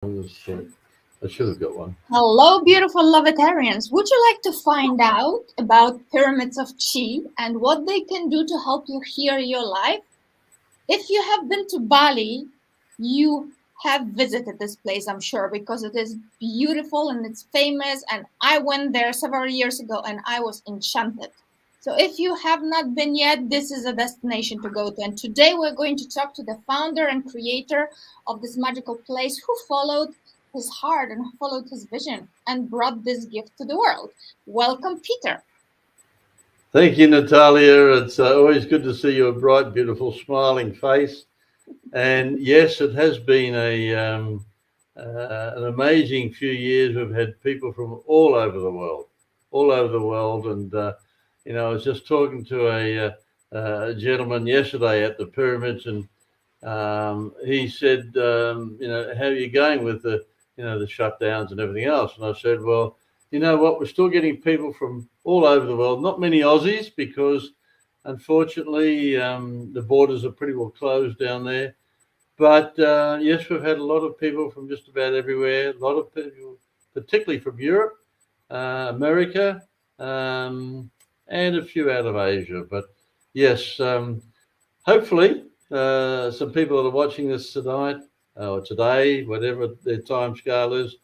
I should have got one. Hello, beautiful Lovetarians. Would you like to find out about pyramids of Chi and what they can do to help you heal your life? If you have been to Bali, you have visited this place, I'm sure, because it is beautiful and it's famous. And I went there several years ago and I was enchanted. So if you have not been yet, this is a destination to go to. And today we're going to talk to the founder and creator of this magical place who followed his heart and followed his vision and brought this gift to the world. Welcome, Peter. Thank you, Natalia. It's always good to see your bright, beautiful, smiling face. And yes, it has been an amazing few years. We've had people from all over the world, all over the world. And I was just talking to a gentleman yesterday at the pyramids, and he said, how are you going with the shutdowns and everything else? And I said, well, you know what, we're still getting people from all over the world, not many Aussies, because unfortunately the borders are pretty well closed down there. But yes, we've had a lot of people from just about everywhere, a lot of people, particularly from Europe, America, and a few out of Asia. But yes, hopefully some people that are watching this tonight or today, whatever their time scale is,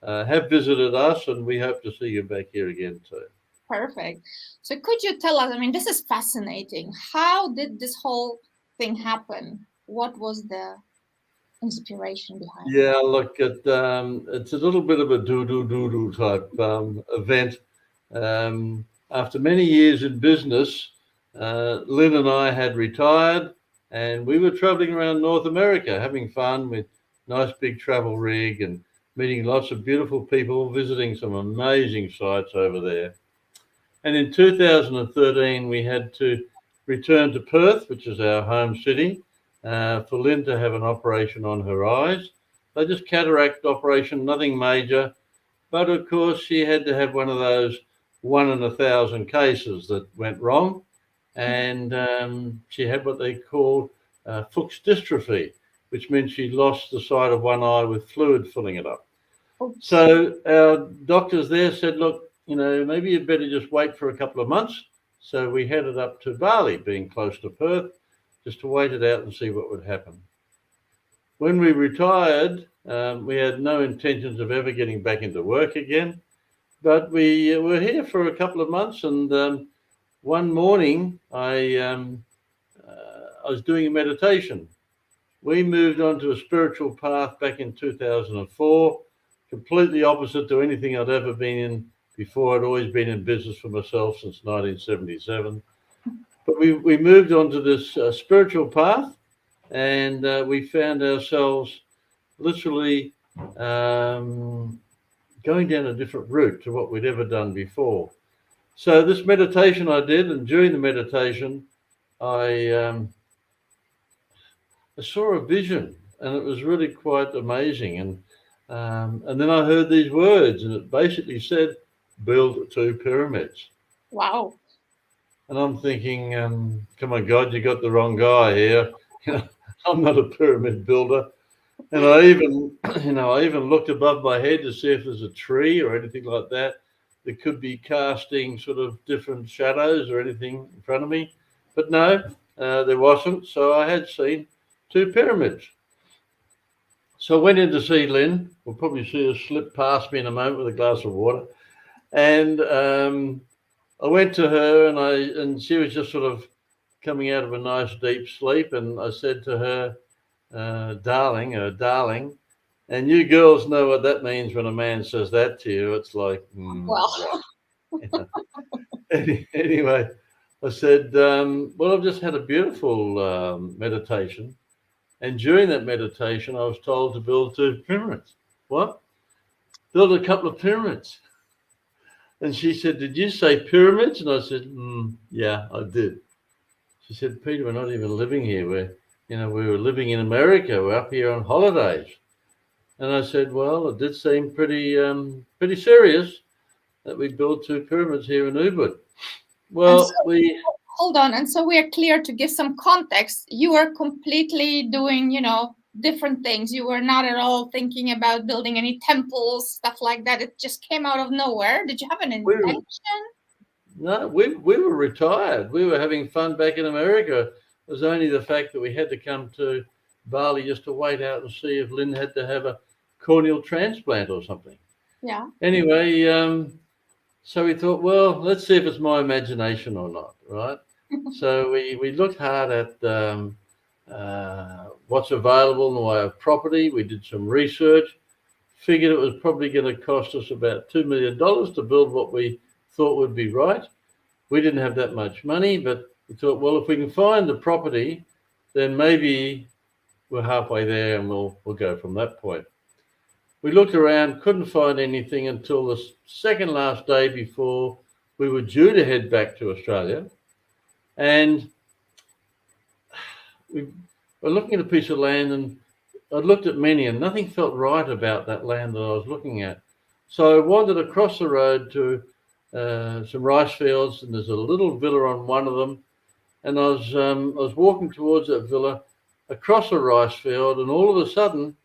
have visited us, and we hope to see you back here again too. Perfect. So could you tell us, I mean, this is fascinating. How did this whole thing happen? What was the inspiration behind it? Yeah, look, it's a little bit of a do type event. After many years in business, Lynn and I had retired, and we were traveling around North America, having fun with nice big travel rig and meeting lots of beautiful people, visiting some amazing sites over there. And in 2013, we had to return to Perth, which is our home city, for Lynn to have an operation on her eyes. So just cataract operation, nothing major. But of course, she had to have one of those 1 in 1,000 cases that went wrong. And she had what they called Fuchs dystrophy, which meant she lost the sight of one eye with fluid filling it up. So our doctors there said, look, maybe you'd better just wait for a couple of months. So we headed up to Bali, being close to Perth, just to wait it out and see what would happen. When we retired, we had no intentions of ever getting back into work again, but we were here for a couple of months. And one morning, I was doing a meditation. We moved on to a spiritual path back in 2004, completely opposite to anything I'd ever been in before. I'd always been in business for myself since 1977. But we moved on to this spiritual path, and we found ourselves literally going down a different route to what we'd ever done before. So this meditation I did, and during the meditation, I saw a vision, and it was really quite amazing. And then I heard these words, and it basically said, "Build 2 pyramids." Wow. And I'm thinking, come on, God, you got the wrong guy here. I'm not a pyramid builder. And I even looked above my head to see if there's a tree or anything like that that could be casting sort of different shadows or anything in front of me. But no, there wasn't. So I had seen 2 pyramids. So I went in to see Lynn. We'll probably see her slip past me in a moment with a glass of water. And I went to her, and she was just sort of coming out of a nice deep sleep. And I said to her, darling, and you girls know what that means when a man says that to you. It's like, Well, anyway, I said, well, I've just had a beautiful meditation. And during that meditation, I was told to build 2 pyramids. What? Build a couple of pyramids. And she said, did you say pyramids? And I said, yeah, I did. She said, Peter, we're not even living here. We were living in America. We're up here on holidays. And I said, well, it did seem pretty serious that we built 2 pyramids here in Ubud. Well, hold on. And so we are clear to give some context. You are completely doing, different things. You were not at all thinking about building any temples, stuff like that. It just came out of nowhere. Did you have an We intention? No, we were retired. We were having fun back in America. It was only the fact that we had to come to Bali just to wait out and see if Lynn had to have a corneal transplant or something. Yeah. Anyway, so we thought, well, let's see if it's my imagination or not, right? So we looked hard at what's available in the way of property. We did some research, figured it was probably going to cost us about $2 million to build what we thought would be right. We didn't have that much money, but we thought, well, if we can find the property, then maybe we're halfway there and we'll go from that point. We looked around, couldn't find anything until the second last day before we were due to head back to Australia. And we were looking at a piece of land, and I'd looked at many and nothing felt right about that land that I was looking at. So I wandered across the road to some rice fields, and there's a little villa on one of them. And I was walking towards that villa across a rice field, and all of a sudden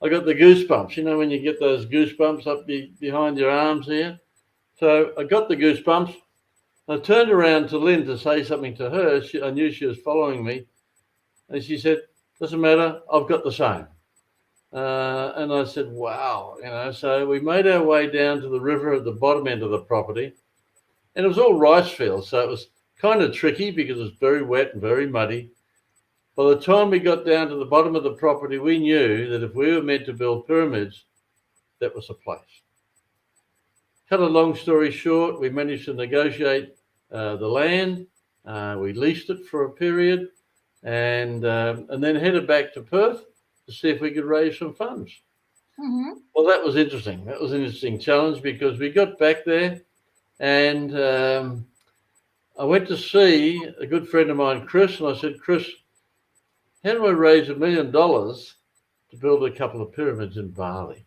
I got the goosebumps. You know, when you get those goosebumps up behind your arms here. So I got the goosebumps. I turned around to Lynn to say something to her. I knew she was following me. And she said, doesn't matter, I've got the same. And I said, wow, you know, so we made our way down to the river at the bottom end of the property. And it was all rice fields, so it was kind of tricky because it was very wet and very muddy. By the time we got down to the bottom of the property, we knew that if we were meant to build pyramids, that was the place. Cut a long story short, we managed to negotiate the land. We leased it for a period, and then headed back to Perth to see if we could raise some funds. Mm-hmm. Well, that was interesting. That was an interesting challenge because we got back there, and I went to see a good friend of mine, Chris, and I said, Chris, how do I raise $1 million to build a couple of pyramids in Bali?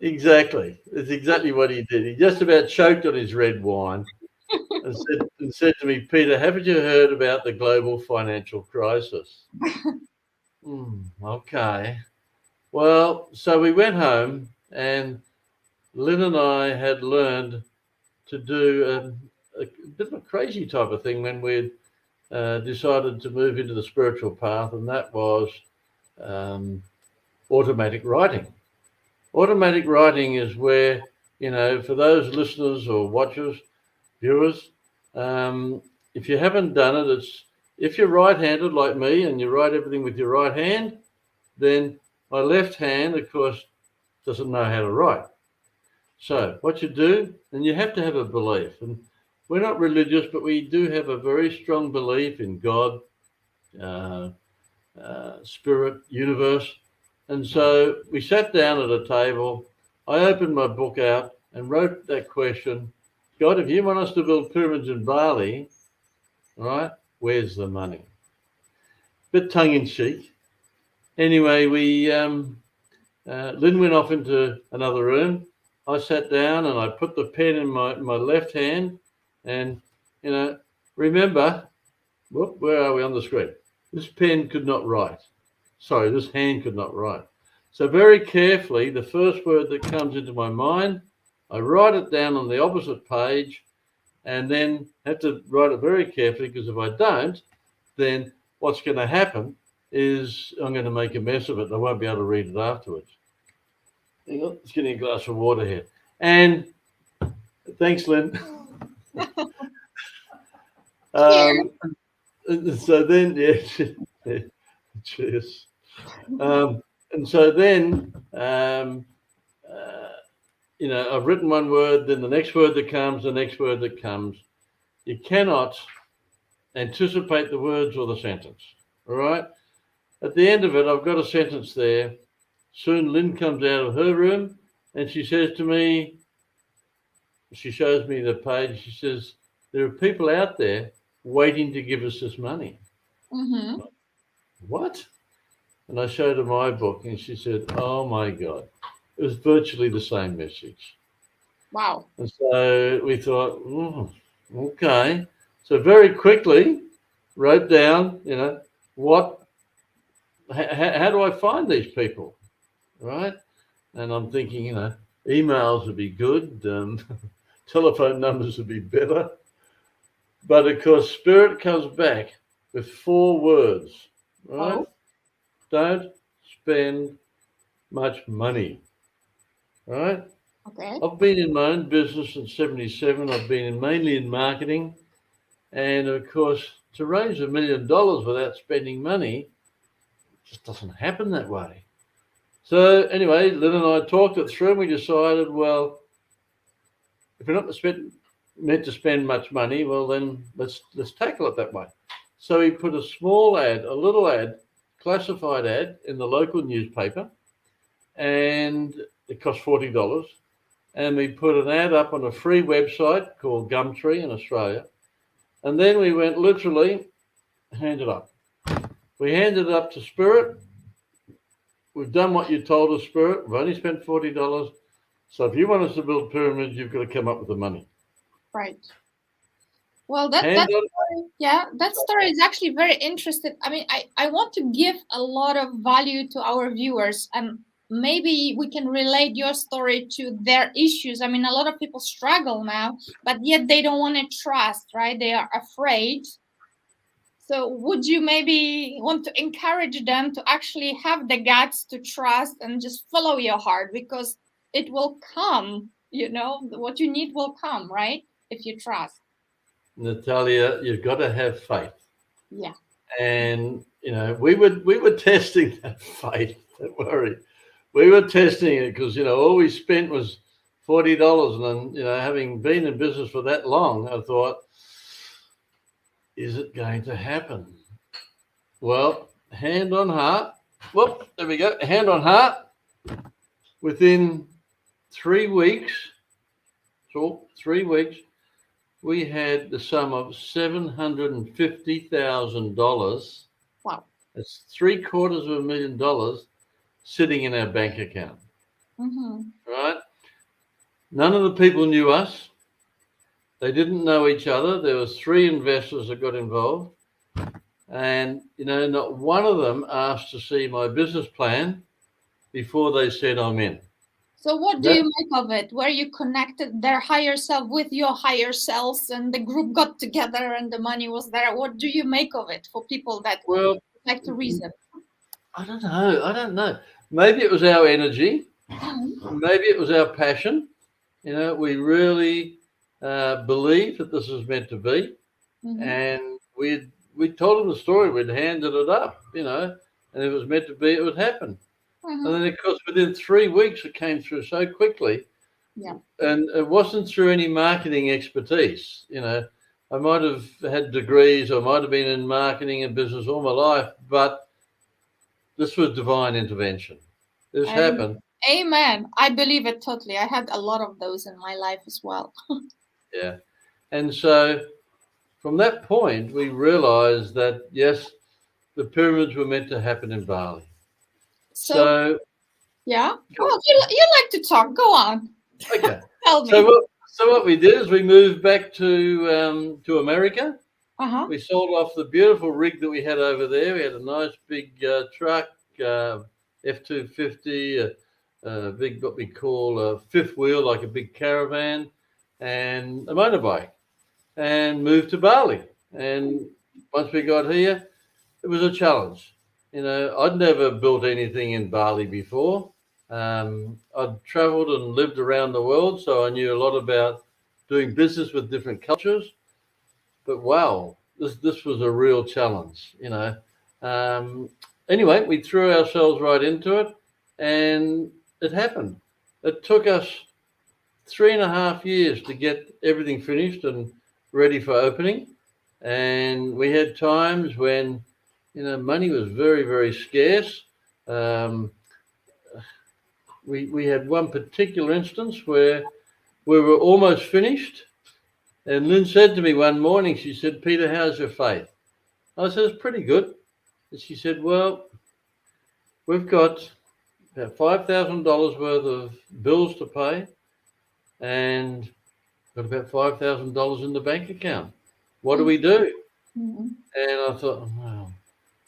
Exactly. It's exactly what he did. He just about choked on his red wine and said to me, Peter, haven't you heard about the global financial crisis? Okay. Well, so we went home, and Lynn and I had learned to do a bit of a crazy type of thing when we decided to move into the spiritual path, and that was automatic writing. Automatic writing is where, you know, for those listeners or watchers, viewers, if you haven't done it, it's if you're right-handed like me and you write everything with your right hand, then my left hand, of course, doesn't know how to write. So what you do, and you have to have a belief, and we're not religious, but we do have a very strong belief in God, spirit, universe. And so we sat down at a table. I opened my book out and wrote that question, God, if you want us to build pyramids in Bali, right, where's the money? Bit tongue-in-cheek. Anyway, Lynn went off into another room. I sat down and I put the pen in my left hand, and, you know, remember, where are we on the screen? This pen could not write. Sorry, this hand could not write. So very carefully, the first word that comes into my mind, I write it down on the opposite page, and then have to write it very carefully, because if I don't, then what's going to happen is I'm going to make a mess of it and I won't be able to read it afterwards. Hang on, just getting a glass of water here. And thanks, Lynn. So then, yeah, cheers. And so then, you know, I've written one word, then the next word that comes, the next word that comes. You cannot anticipate the words or the sentence, all right? At the end of it, I've got a sentence there. Soon Lynn comes out of her room and she says to me, she shows me the page, she says, there are people out there waiting to give us this money. Mm-hmm. What? And I showed her my book and she said, oh my God. It was virtually the same message. Wow. And so we thought, okay. So very quickly wrote down, you know, what how do I find these people, right? And I'm thinking, emails would be good, telephone numbers would be better. But of course, Spirit comes back with 4 words, right? Oh, Don't spend much money, right? okay. I've been in my own business since 77. I've been mainly in marketing. And of course, to raise $1 million without spending money just doesn't happen that way. So anyway, Lynn and I talked it through and we decided, well, if we're not meant to spend much money, well then let's tackle it that way. So we put a small ad, a little ad, classified ad in the local newspaper, and it cost $40. And we put an ad up on a free website called Gumtree in Australia. And then we went literally, hand it up. We handed it up to Spirit. We've done what you told us, Spirit. We've only spent $40. So if you want us to build pyramids, you've got to come up with the money. Right. Well, that Hand on, story, yeah, that story is actually very interesting. I mean, I want to give a lot of value to our viewers, and maybe we can relate your story to their issues. I mean, a lot of people struggle now, but yet they don't want to trust, right? They are afraid. So would you maybe want to encourage them to actually have the guts to trust and just follow your heart, because it will come, what you need will come, right? If you trust. Natalia, you've got to have faith. Yeah. And we were testing that faith. Don't worry, we were testing it because all we spent was $40, and then having been in business for that long, I thought, is it going to happen? Well, hand on heart. Whoop, there we go. Hand on heart. Within 3 weeks, so 3 weeks, we had the sum of $750,000. Wow. That's $750,000 sitting in our bank account. Mm-hmm. Right? None of the people knew us. They didn't know each other. There was 3 investors that got involved. And, not one of them asked to see my business plan before they said I'm in. So what do you make of it? Where you connected their higher self with your higher selves, and the group got together and the money was there? What do you make of it for people that like to reason? I don't know. Maybe it was our energy. Maybe it was our passion. We really believed that this was meant to be. Mm-hmm. And we told them the story. We'd handed it up, and if it was meant to be, it would happen. Mm-hmm. And then, of course, within 3 weeks, it came through so quickly. Yeah. And it wasn't through any marketing expertise. I might have had degrees, I might have been in marketing and business all my life, but this was divine intervention. This happened. Amen. I believe it totally. I had a lot of those in my life as well. Yeah. And so from that point, we realized that, yes, the pyramids were meant to happen in Bali. So yeah. Oh, you like to talk. Go on. Okay. Tell me. So what we did is we moved back to America. Uh-huh. We sold off the beautiful rig that we had over there. We had a nice big truck, F-250, big what we call a fifth wheel, like a big caravan, and a motorbike, and moved to Bali. And once we got here, it was a challenge. I'd never built anything in Bali before. I'd traveled and lived around the world, so I knew a lot about doing business with different cultures. But wow, this was a real challenge, Anyway, we threw ourselves right into it, and it happened. It took us 3.5 years to get everything finished and ready for opening. And we had times when, money was very, very scarce. We had one particular instance where we were almost finished. And Lynn said to me one morning, she said, "Peter, how's your faith?" I said, "It's pretty good." And she said, "Well, we've got about $5,000 worth of bills to pay and got about $5,000 in the bank account. What do we do?" Mm-hmm. And I thought, wow,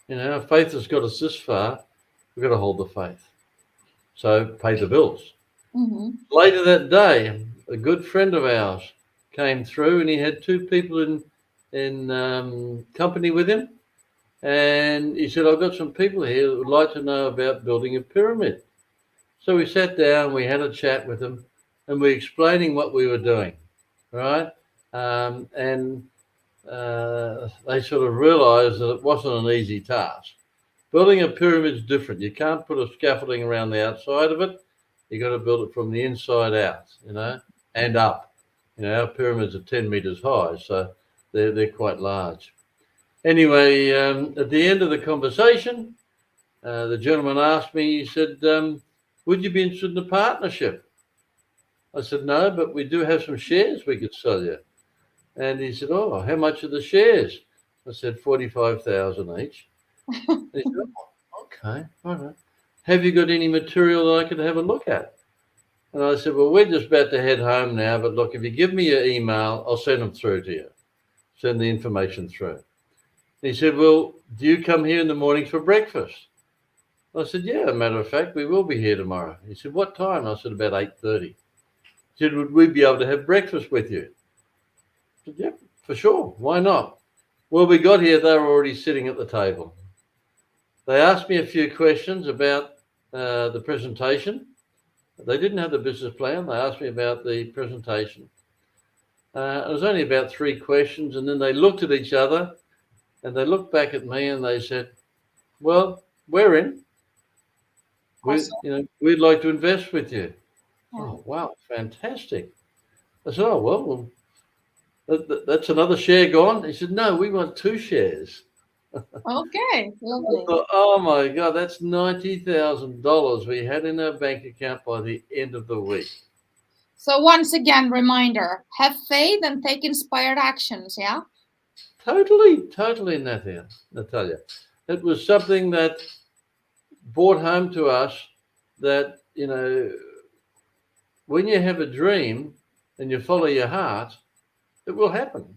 Faith has got us this far. We've got to hold the faith. So pay the bills. Mm-hmm. Later that day, a good friend of ours came through, and he had two people in company with him. And he said, I've got some people here that would like to know about building a pyramid. So we sat down, we had a chat with them, and we explaining what we were doing, right? And they sort of realised that it wasn't an easy task. Building a pyramid is different. You can't put a scaffolding around the outside of it. You got to build it from the inside out, and up. Our pyramids are 10 meters high, so they're quite large. Anyway, at the end of the conversation, the gentleman asked me, he said, would you be interested in a partnership? I said, no, but we do have some shares we could sell you. And he said, oh, how much are the shares? I said, 45,000 each. He said, oh, okay, all right. Have you got any material that I could have a look at? And I said, well, we're just about to head home now, but look, if you give me your email, I'll send them through to you. Send the information through. He said, well, do you come here in the mornings for breakfast? I said, yeah, a matter of fact, we will be here tomorrow. He said, what time? I said, about 8:30. He said, would we be able to have breakfast with you? I said, yep, for sure. Why not? Well, we got here, they were already sitting at the table. They asked me a few questions about the presentation. They didn't have the business plan. They asked me about the presentation. It was only about 3 questions, and then they looked at each other, and they looked back at me, and they said, well, we're in. We'd like to invest with you. Yeah. Oh, wow, fantastic. I said, oh, well, that's another share gone. He said, no, we want 2 shares. Okay, lovely. Thought, oh my God, that's $90,000 we had in our bank account by the end of the week. So once again, reminder, have faith and take inspired actions, yeah? Totally, Natalia. It was something that brought home to us that, when you have a dream and you follow your heart, it will happen.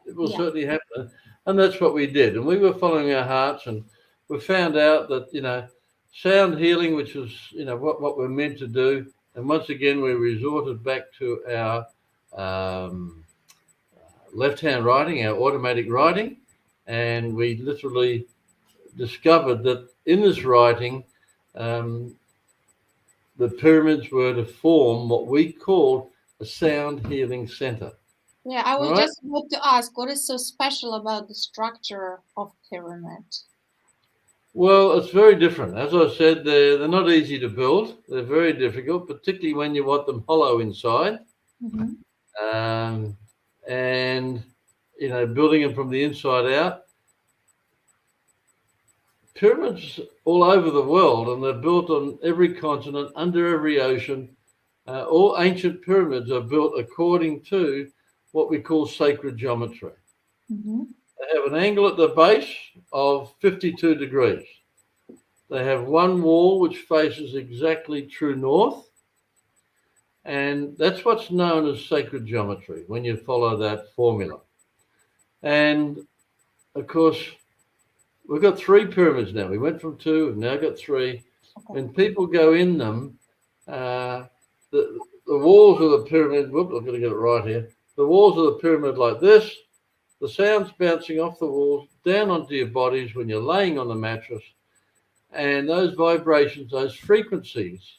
It will certainly happen. And that's what we did. And we were following our hearts, and we found out that, sound healing, which was, what we're meant to do. And once again, we resorted back to our left-hand writing, our automatic writing. And we literally discovered that in this writing, the pyramids were to form what we called a sound healing center. Yeah, I was just about to ask, what is so special about the structure of pyramid? Well, it's very different. As I said, they're not easy to build. They're very difficult, particularly when you want them hollow inside. Mm-hmm. And, building them from the inside out. Pyramids all over the world, and they're built on every continent, under every ocean. All ancient pyramids are built according to what we call sacred geometry. Mm-hmm. They have an angle at the base of 52 degrees. They have one wall which faces exactly true north. And that's what's known as sacred geometry when you follow that formula. And of course, we've got 3 pyramids now. We went from 2, we've now got 3. Okay. When people go in them, the walls of the pyramid, I've got to get it right here. The walls of the pyramid like this, the sound's bouncing off the walls, down onto your bodies when you're laying on the mattress. And those vibrations, those frequencies,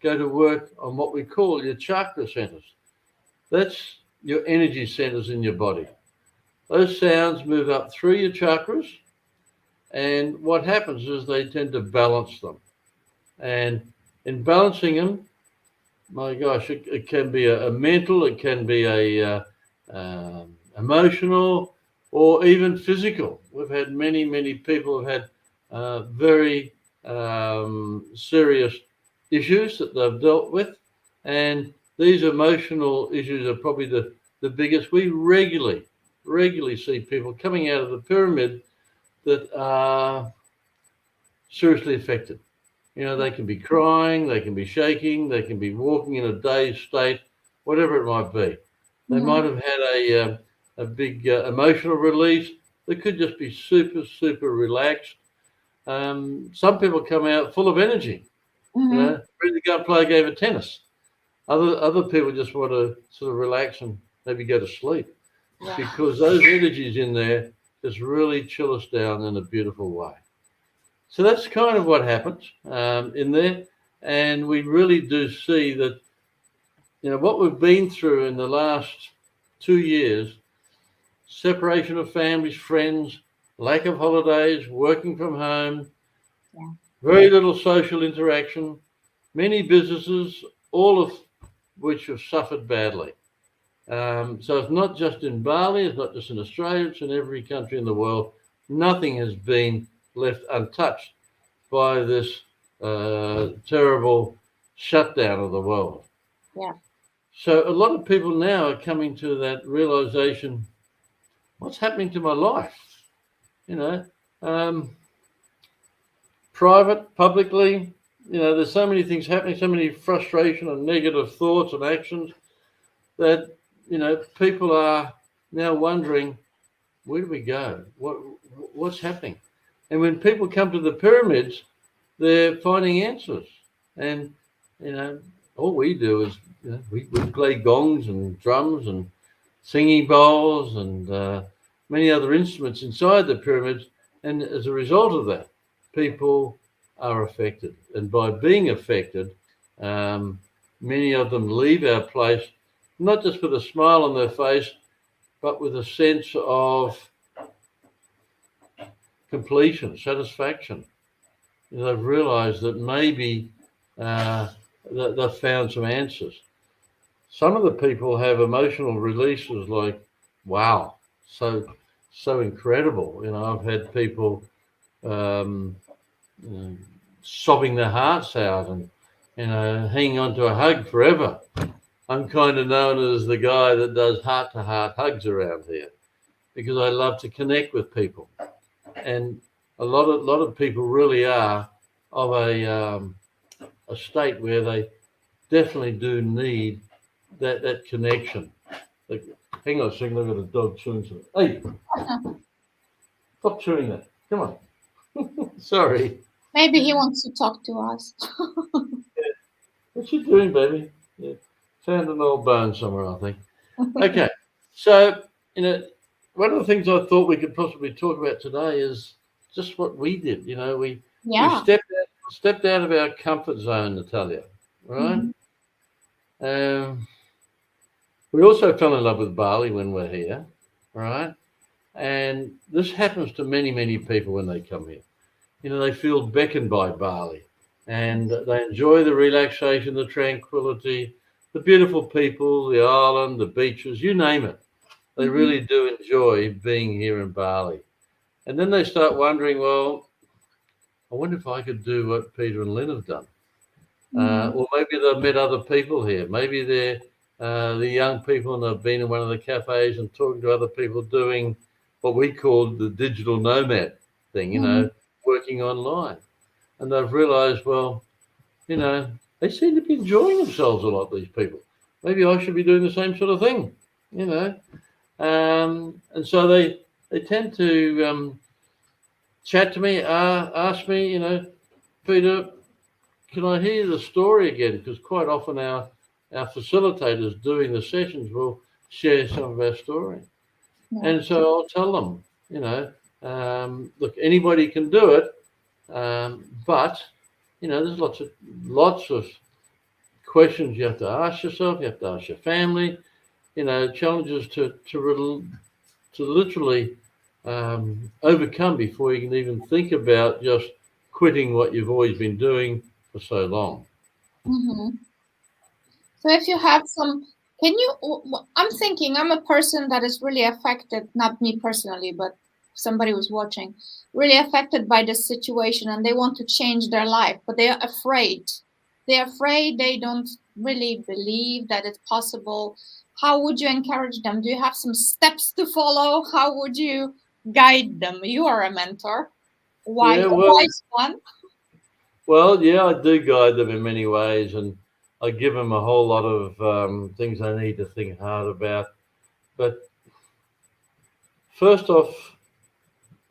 go to work on what we call your chakra centers. That's your energy centers in your body. Those sounds move up through your chakras, and what happens is they tend to balance them. And in balancing them, my gosh, it can be a mental, it can be a emotional, or even physical. We've had many people have had very serious issues that they've dealt with, and these emotional issues are probably the biggest. We regularly see people coming out of the pyramid that are seriously affected. They can be crying, they can be shaking, they can be walking in a dazed state, whatever it might be. They might have had a big emotional release. They could just be super relaxed. some people come out full of energy, Mm-hmm. ready to go and play a game of tennis. Other people just want to sort of relax and maybe go to sleep Yeah. because those energies in there just really chill us down in a beautiful way. So that's kind of what happens in there, and we really do see that what we've been through in the last 2 years: separation of families, friends, lack of holidays, working from home, Yeah. very little social interaction, many businesses, all of which have suffered badly. So it's not just in Bali, it's not just in Australia, it's in every country in the world. Nothing has been left untouched by this terrible shutdown of the world. Yeah. So a lot of people now are coming to that realization: what's happening to my life? You know, um, private, publicly. There's so many things happening, so many frustration and negative thoughts and actions that people are now wondering, where do we go? What's happening? And when people come to the pyramids, they're finding answers. And you know, all we do is we play gongs and drums and singing bowls and many other instruments inside the pyramids. And as a result of that, people are affected. And by being affected, many of them leave our place, not just with a smile on their face, but with a sense of completion, satisfaction. They've realised that maybe they've found some answers. Some of the people have emotional releases like, wow, so incredible. I've had people um, you know, sobbing their hearts out and hanging on to a hug forever. I'm kind of known as the guy that does heart-to-heart hugs around here because I love to connect with people, and a lot of people really are of a state where they definitely do need that connection. Like, hang on a second, I've got a dog chewing something. Hey, stop chewing that. Come on. Sorry. Maybe he wants to talk to us. What you doing, baby? Yeah. Found an old bone somewhere, I think. Okay. So, one of the things I thought we could possibly talk about today is just what we did. We Yeah. stepped out of our comfort zone, Natalia, right? Mhm. We also fell in love with Bali when we're here, right? And this happens to many, many people when they come here. They feel beckoned by Bali and they enjoy the relaxation, the tranquility, the beautiful people, the island, the beaches, you name it. They Mhm. really do enjoy being here in Bali. And then they start wondering, well, I wonder if I could do what Peter and Lynn have done. Mhm. Or maybe they've met other people here. Maybe they're the young people and they've been in one of the cafes and talking to other people doing what we call the digital nomad thing, Mhm. working online. And they've realized, well, you know, they seem to be enjoying themselves a lot, these people. Maybe I should be doing the same sort of thing, you know. And so they tend to chat to me, ask me, Peter, can I hear the story again? Because quite often our facilitators doing the sessions will share some of our story. Yeah. And so I'll tell them, look, anybody can do it, but there's lots of questions you have to ask yourself. You have to ask your family. Challenges to literally overcome before you can even think about just quitting what you've always been doing for so long. Mhm. So if you have some, can you? I'm thinking I'm a person that is really affected, not me personally, but somebody who's watching, really affected by this situation, and they want to change their life, but they are afraid. They're afraid. They don't really believe that it's possible. How would you encourage them? Do you have some steps to follow? How would you guide them? You are a mentor. Why Yeah, a well, wise one? yeah, I do guide them in many ways, and I give them a whole lot of things they need to think hard about. But first off,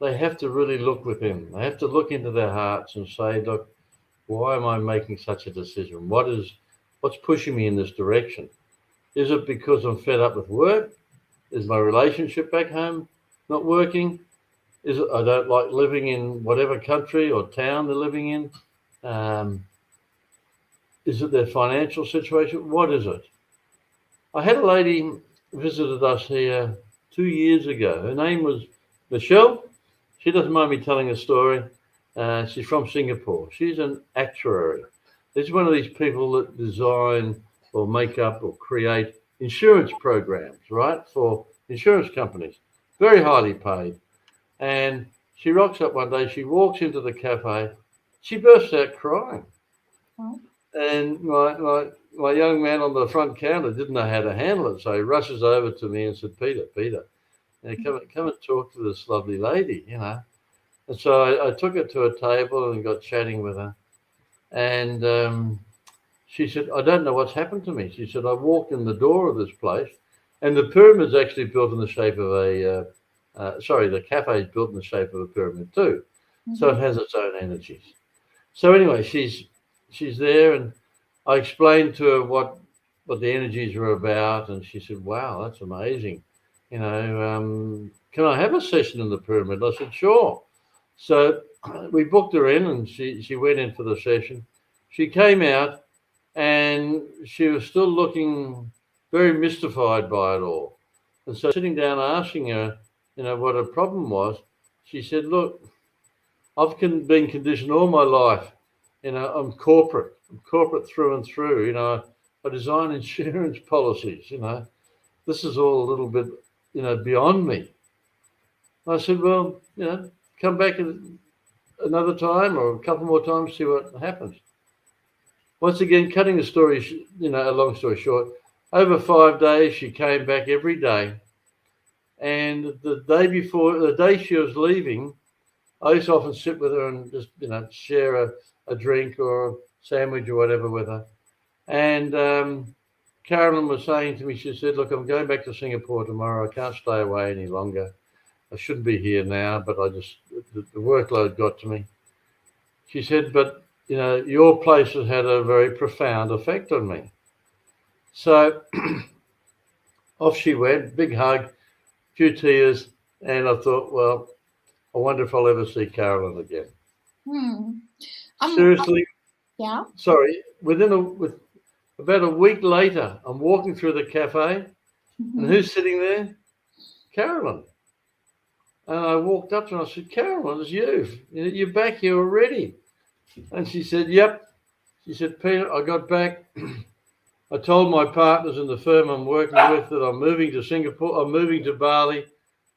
they have to really look within. They have to look into their hearts and say, look, why am I making such a decision? What's pushing me in this direction? Is it because I'm fed up with work? Is my relationship back home not working? Is it I don't like living in whatever country or town they're living in? Um, is it their financial situation? What is it? I had a lady visited us here 2 years ago. Her name was Michelle. She doesn't mind me telling a story. She's from Singapore. She's an actuary. She's one of these people that design or make up or create insurance programs, right, for insurance companies. Very highly paid. And she rocks up one day. She walks into the cafe. She bursts out crying. Oh. And my young man on the front counter didn't know how to handle it, so he rushes over to me and said, Peter, come and talk to this lovely lady, you know. And so I took her to a table and got chatting with her. And she said, I don't know what's happened to me. She said, I walked in the door of this place, and the pyramid's actually built in the shape of the cafe is built in the shape of a pyramid too. Mm-hmm. So it has its own energies. So anyway, she's there, and I explained to her what the energies were about, and she said, wow, that's amazing. You know, can I have a session in the pyramid? I said, sure. So we booked her in, and she went in for the session. She came out, and she was still looking very mystified by it all. And so sitting down asking her, you know, what her problem was, she said, look, I've been conditioned all my life. You know, I'm corporate through and through. You know, I design insurance policies. You know, this is all a little bit, you know, beyond me. I said, well, you know, come back another time or a couple more times, see what happens. Once again, cutting the story, you know, a long story short, over 5 days, she came back every day. And the day she was leaving, I used to often sit with her and just, you know, share a drink or a sandwich or whatever with her. And Carolyn was saying to me, she said, look, I'm going back to Singapore tomorrow. I can't stay away any longer. I shouldn't be here now, but the workload got to me. She said, but, you know, your place has had a very profound effect on me. So off she went, big hug, few tears. And I thought, well, I wonder if I'll ever see Carolyn again. Seriously? Yeah. Sorry. With about a week later, I'm walking through the cafe, and who's sitting there? Carolyn. And I walked up to her and I said, Carolyn, it's you. You're back here already. And she said, yep. She said, Peter, I got back. I told my partners in the firm I'm working with that I'm moving to Singapore. I'm moving to Bali.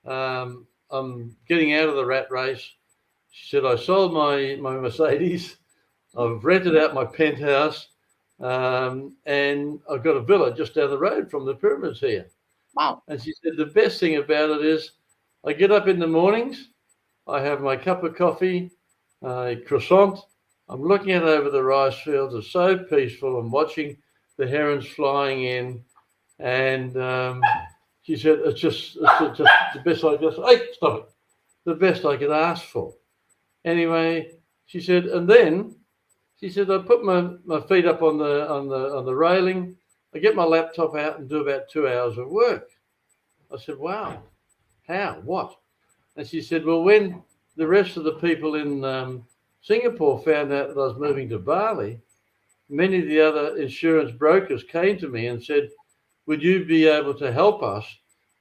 I'm getting out of the rat race. She said, I sold my Mercedes. I've rented out my penthouse. And I've got a villa just down the road from the pyramids here. Wow. And she said, the best thing about it is I get up in the mornings. I have my cup of coffee, croissant. I'm looking out over the rice fields. It's so peaceful. I'm watching the herons flying in. And she said, it's just the best I just, hey, stop it. The best I could ask for. Anyway, she said, and then she said, I put my feet up on the railing. I get my laptop out and do about 2 hours of work. I said, wow, how, what? And she said, well, when the rest of the people in Singapore found out that I was moving to Bali, many of the other insurance brokers came to me and said, would you be able to help us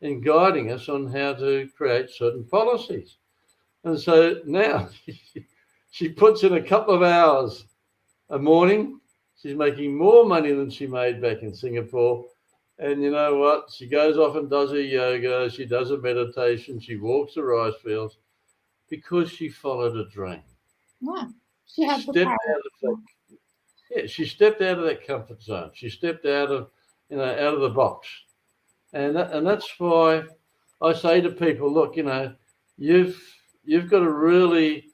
in guiding us on how to create certain policies? And so now she puts in a couple of hours a morning. She's making more money than she made back in Singapore. And you know what? She goes off and does her yoga. She does her meditation. She walks the rice fields because she followed a dream. Yeah. She had the power. She stepped out of that comfort zone. She stepped out of the box. And that's why I say to people, look, you know, you've got to really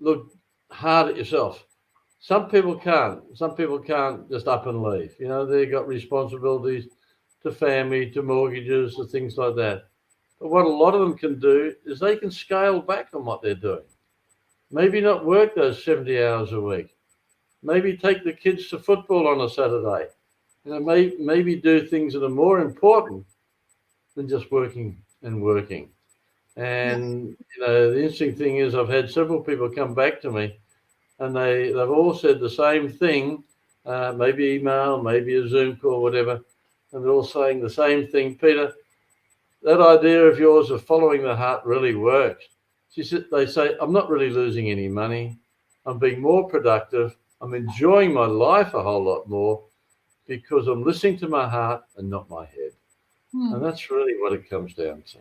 look hard at yourself. Some people can't. Some people can't just up and leave. You know, they've got responsibilities to family, to mortgages, to things like that. But what a lot of them can do is they can scale back on what they're doing. Maybe not work those 70 hours a week. Maybe take the kids to football on a Saturday. Maybe do things that are more important than just working and working. And the interesting thing is, I've had several people come back to me, and they've all said the same thing, maybe email, maybe a Zoom call, whatever, and they're all saying the same thing. Peter, that idea of yours of following the heart really works. They say, I'm not really losing any money. I'm being more productive. I'm enjoying my life a whole lot more because I'm listening to my heart and not my head. And that's really what it comes down to.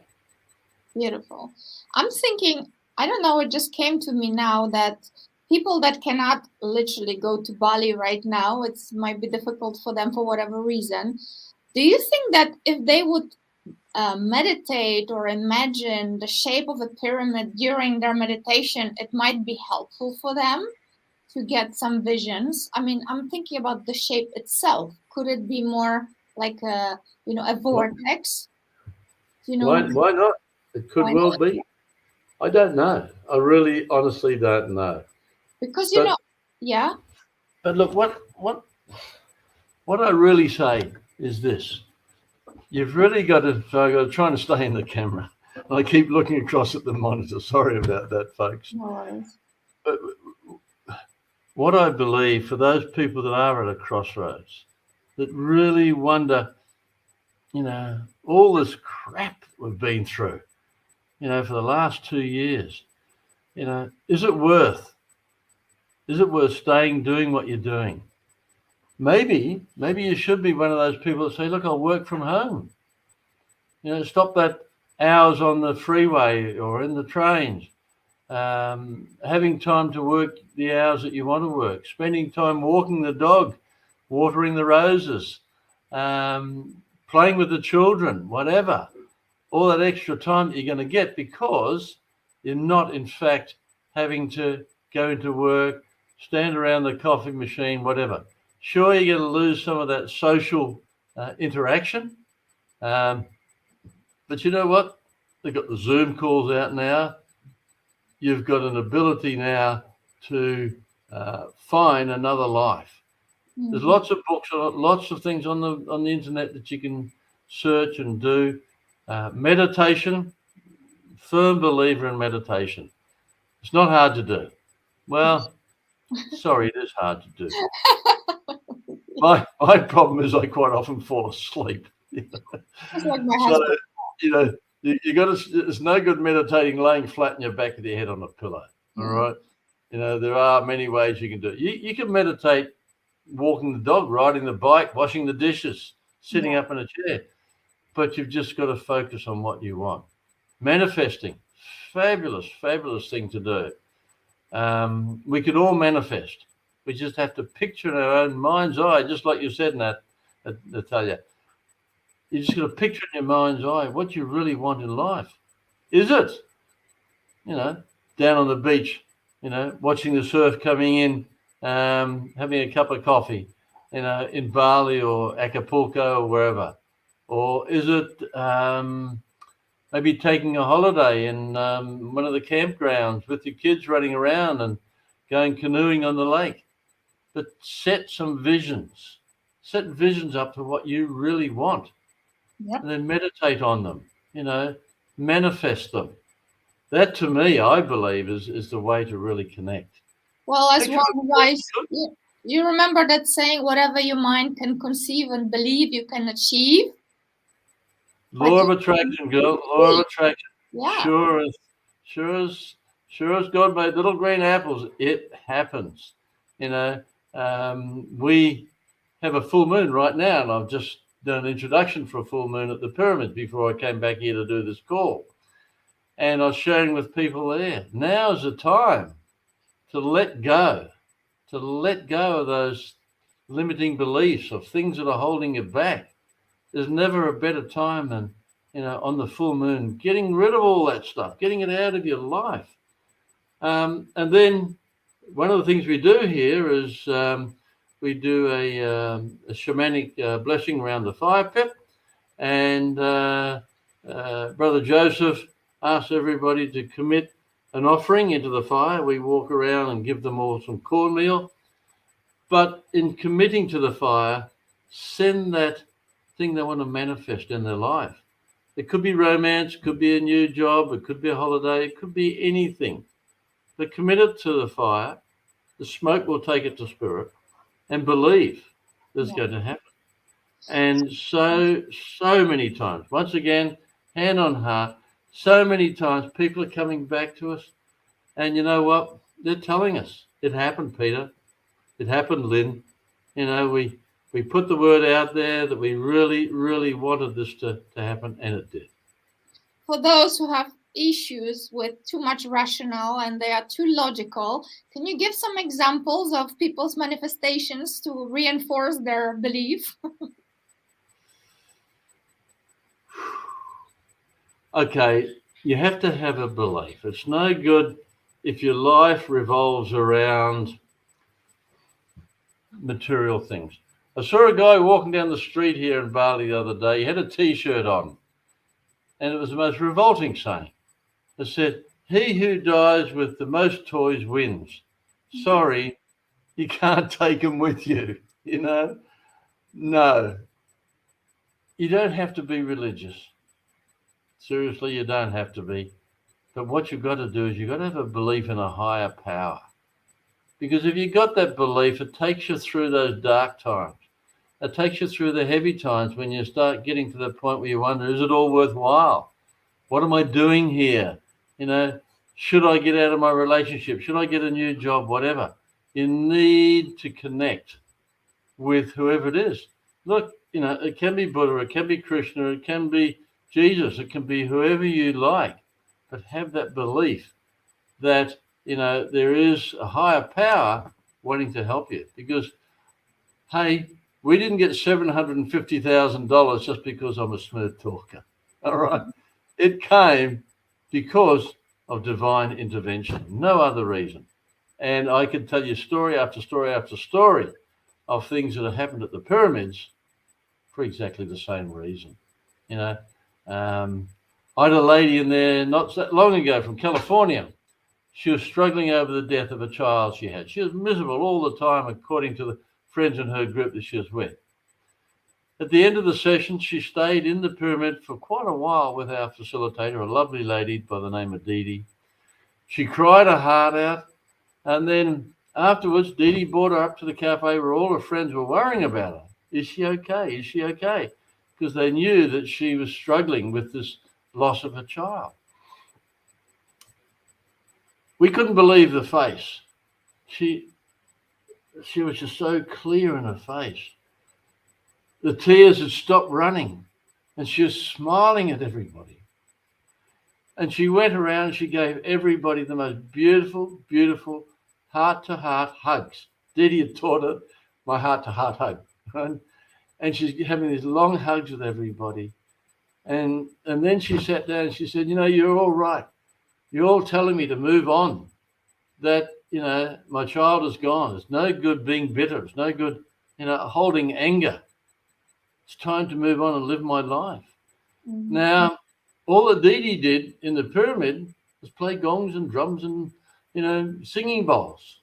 Beautiful. I'm thinking, I don't know, it just came to me now that people that cannot literally go to Bali right now, it might be difficult for them for whatever reason. Do you think that if they would meditate or imagine the shape of a pyramid during their meditation, it might be helpful for them to get some visions? I mean, I'm thinking about the shape itself. Could it be more like a vortex? Why not? It could well be. I don't know. I really honestly don't know. Because yeah. But look, what I really say is this. You've really got to, so I've got to try and stay in the camera. I keep looking across at the monitor. Sorry about that, folks. No worries. But what I believe for those people that are at a crossroads, that really wonder, all this crap we've been through, for the last 2 years, is it worth staying doing what you're doing? Maybe you should be one of those people that say, look, I'll work from home. Stop that hours on the freeway or in the trains, having time to work the hours that you want to work, spending time walking the dog, watering the roses, playing with the children, whatever. All that extra time that you're going to get because you're not, in fact, having to go into work, stand around the coffee machine, whatever. Sure, you're going to lose some of that social interaction. But you know what? They've got the Zoom calls out now. You've got an ability now to find another life. Mm-hmm. There's lots of books, lots of things on the internet that you can search and do. Meditation, firm believer in meditation. It's not hard to do. Well, sorry, it is hard to do. My problem is I quite often fall asleep. It's like my husband. So, you got to. It's no good meditating laying flat on your back with your head on a pillow. All right. There are many ways you can do it. You can meditate walking the dog, riding the bike, washing the dishes, sitting up in a chair. But you've just got to focus on what you want. Manifesting, fabulous thing to do. We could all manifest. We just have to picture in our own mind's eye, just like you said, Natalia. You just got to picture in your mind's eye what you really want in life. Is it, down on the beach, watching the surf coming in, having a cup of coffee, in Bali or Acapulco or wherever? Or is it maybe taking a holiday in one of the campgrounds with your kids running around and going canoeing on the lake? But set some visions. Set visions up to what you really want. Yep. And then meditate on them, manifest them. That, to me, I believe, is the way to really connect. Well, as one wise, you remember that saying, whatever your mind can conceive and believe, you can achieve? Law of attraction, girl. Law of attraction. Yeah. Sure as God made little green apples, it happens. We have a full moon right now, and I've just done an introduction for a full moon at the pyramid before I came back here to do this call. And I was sharing with people there. Now is the time to let go of those limiting beliefs of things that are holding you back. There's never a better time than, on the full moon, getting rid of all that stuff, getting it out of your life. And then one of the things we do here is we do a shamanic blessing around the fire pit, and Brother Joseph asks everybody to commit an offering into the fire. We walk around and give them all some cornmeal. But in committing to the fire, send that thing they want to manifest in their life. It could be romance, it could be a new job, it could be a holiday, it could be anything. But commit it to the fire. The smoke will take it to spirit, and believe it's going to happen. And so many times, once again, hand on heart, so many times people are coming back to us, and you know what? They're telling us, it happened, Peter. It happened, Lynn. You know, we put the word out there that we really, really wanted this to happen, and it did. For those who have issues with too much rational and they are too logical, can you give some examples of people's manifestations to reinforce their belief? Okay, you have to have a belief. It's no good if your life revolves around material things. I saw a guy walking down the street here in Bali the other day. He had a T-shirt on, and it was the most revolting saying. It said, "He who dies with the most toys wins." Sorry, you can't take them with you, you know? No. You don't have to be religious. Seriously, you don't have to be. But what you've got to do is you've got to have a belief in a higher power. Because if you've got that belief, it takes you through those dark times. It takes you through the heavy times when you start getting to the point where you wonder, is it all worthwhile? What am I doing here? You know, should I get out of my relationship? Should I get a new job? Whatever. You need to connect with whoever it is. Look, you know, it can be Buddha, it can be Krishna, it can be Jesus, it can be whoever you like, but have that belief that, you know, there is a higher power wanting to help you. Because, hey, we didn't get $750,000 just because I'm a smooth talker. All right. It came because of divine intervention, no other reason. And I can tell you story after story after story of things that have happened at the pyramids for exactly the same reason. You know, I had a lady in there not that long ago from California. She was struggling over the death of a child she had. She was miserable all the time, according to the friends in her group that she was with. At the end of the session, she stayed in the pyramid for quite a while with our facilitator, a lovely lady by the name of Dee Dee. She cried her heart out, and then afterwards, Dee Dee brought her up to the cafe where all her friends were worrying about her. Is she okay? Is she okay? Because they knew that she was struggling with this loss of a child. We couldn't believe the face. She was just so clear in her face. The tears had stopped running, and she was smiling at everybody. And she went around and she gave everybody the most beautiful, beautiful heart-to-heart hugs. Dee Dee had taught her my heart-to-heart hug. Right? And she's having these long hugs with everybody. And then she sat down and she said, you know, you're all right. You're all telling me to move on. That, you know, my child is gone. It's no good being bitter. It's no good, you know, holding anger. It's time to move on and live my life. Mm-hmm. Now, all that Dee Dee did in the pyramid was play gongs and drums and, you know, singing bowls.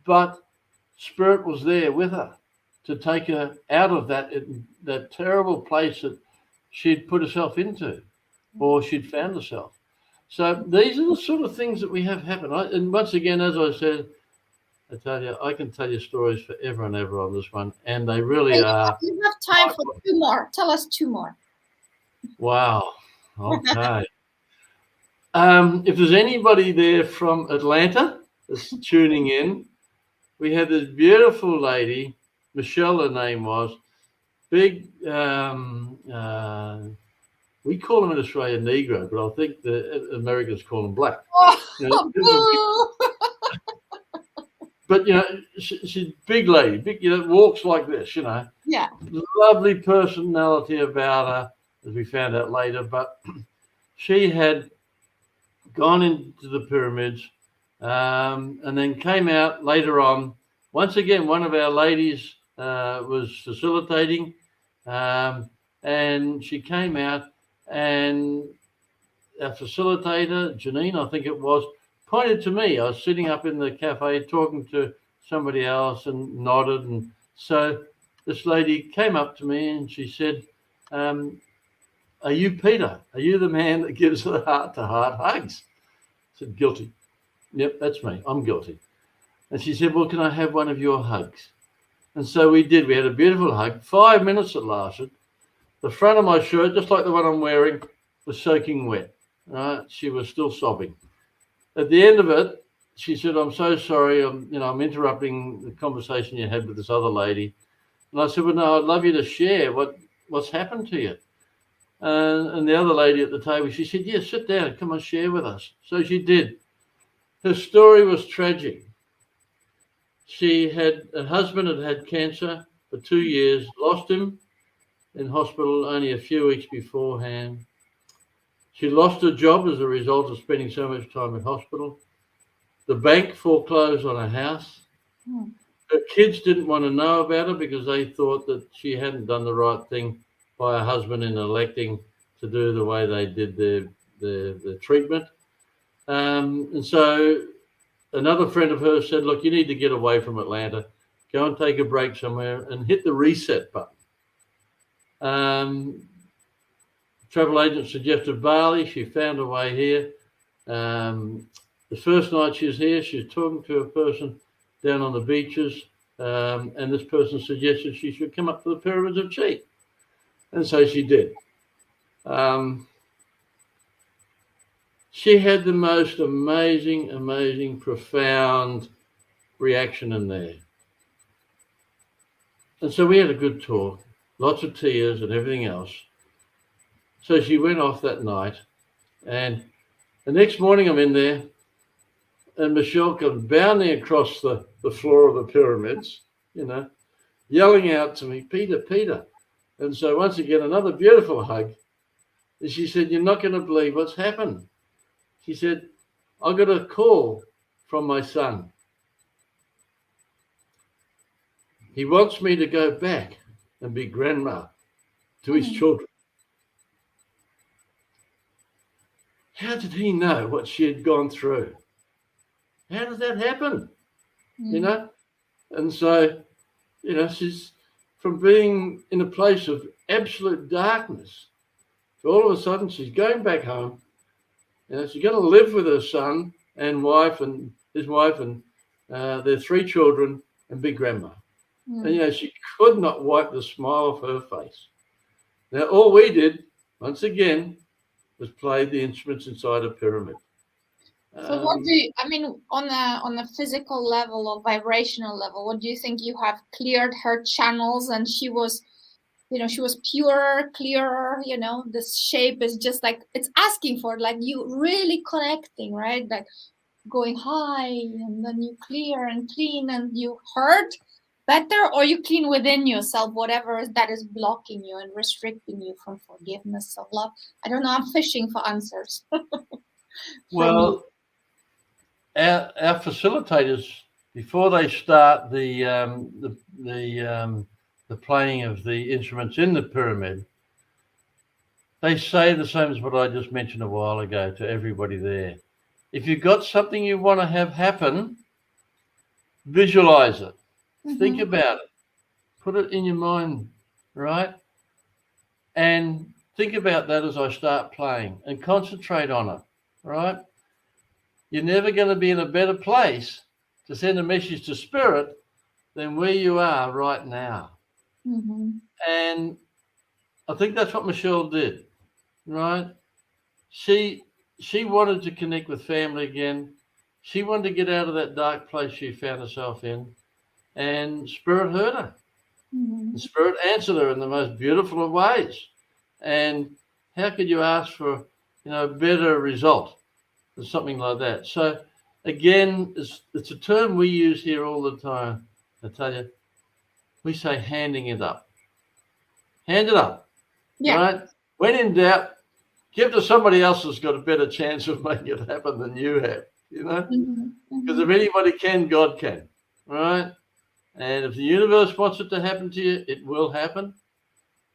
But Spirit was there with her to take her out of that terrible place that she'd put herself into, or she'd found herself. So these are the sort of things that we have happen. And once again, as I said, I tell you, I can tell you stories forever and ever on this one, and they really are. You have time for two more. Tell us two more. Wow. Okay. If there's anybody there from Atlanta that's tuning in, we had this beautiful lady, Michelle, her name was, big, we call them in Australia Negro, but I think the Americans call them black. You know, but, you know, she's big lady, big, you know, walks like this, you know. Yeah. Lovely personality about her, as we found out later. But she had gone into the pyramids and then came out later on. Once again, one of our ladies was facilitating, and she came out and our facilitator, Janine, I think it was, pointed to me. I was sitting up in the cafe talking to somebody else and nodded. And so this lady came up to me and she said, are you Peter? Are you the man that gives the heart-to-heart hugs? I said, guilty. Yep, that's me. I'm guilty. And she said, well, can I have one of your hugs? And so we did. We had a beautiful hug. 5 minutes it lasted. The front of my shirt, just like the one I'm wearing, was soaking wet. She was still sobbing. At the end of it, she said, I'm so sorry. I'm interrupting the conversation you had with this other lady. And I said, well, no, I'd love you to share what's happened to you. And the other lady at the table, she said, yeah, sit down and come and share with us. So she did. Her story was tragic. Her husband had cancer for 2 years, lost him in hospital only a few weeks beforehand. She lost her job as a result of spending so much time in hospital. The bank foreclosed on her house. Her kids didn't want to know about her because they thought that she hadn't done the right thing by her husband in electing to do the way they did the treatment. And so another friend of hers said, look, you need to get away from Atlanta. Go and take a break somewhere and hit the reset button. Travel agent suggested Bali. She found her way here. The first night she was here, she was talking to a person down on the beaches, and this person suggested she should come up to the pyramids of Chi. And so she did. She had the most amazing, profound reaction in there. And so we had a good talk, lots of tears and everything else. So she went off that night, and the next morning I'm in there, and Michelle comes bounding across the floor of the pyramids, yelling out to me, Peter, Peter. And so once again, another beautiful hug. And she said, you're not going to believe what's happened. She said, I got a call from my son. He wants me to go back and be grandma to his children. How did he know what she had gone through? How did that happen? And so, she's from being in a place of absolute darkness to all of a sudden she's going back home. She's going to live with her son and wife and his wife and their 3 children and be grandma. And, she could not wipe the smile off her face. Now, all we did, once again, was play the instruments inside a pyramid. So what do you, on a physical level or vibrational level, what do you think? You have cleared her channels and she was, she was purer, clearer, this shape is just like, it's asking for it, like you really connecting, right? Like going high and then you clear and clean and you heard better, or you clean within yourself, whatever that is blocking you and restricting you from forgiveness, of love. I don't know, I'm fishing for answers. Well, our facilitators, before they start the playing of the instruments in the pyramid, they say the same as what I just mentioned a while ago to everybody there. If you've got something you want to have happen, visualize it. Think about it. Put it in your mind, right? And think about that as I start playing and concentrate on it, right? You're never going to be in a better place to send a message to spirit than where you are right now. And I think that's what Michelle did, right? She wanted to connect with family again. She wanted to get out of that dark place she found herself in, and spirit heard her. The spirit answered her in the most beautiful of ways. And how could you ask for, a better result than something like that? So again, it's a term we use here all the time. I tell you, we say handing it up. Hand it up, right? When in doubt, give to somebody else that's got a better chance of making it happen than you have, Because if anybody can, God can, right? And if the universe wants it to happen to you, it will happen.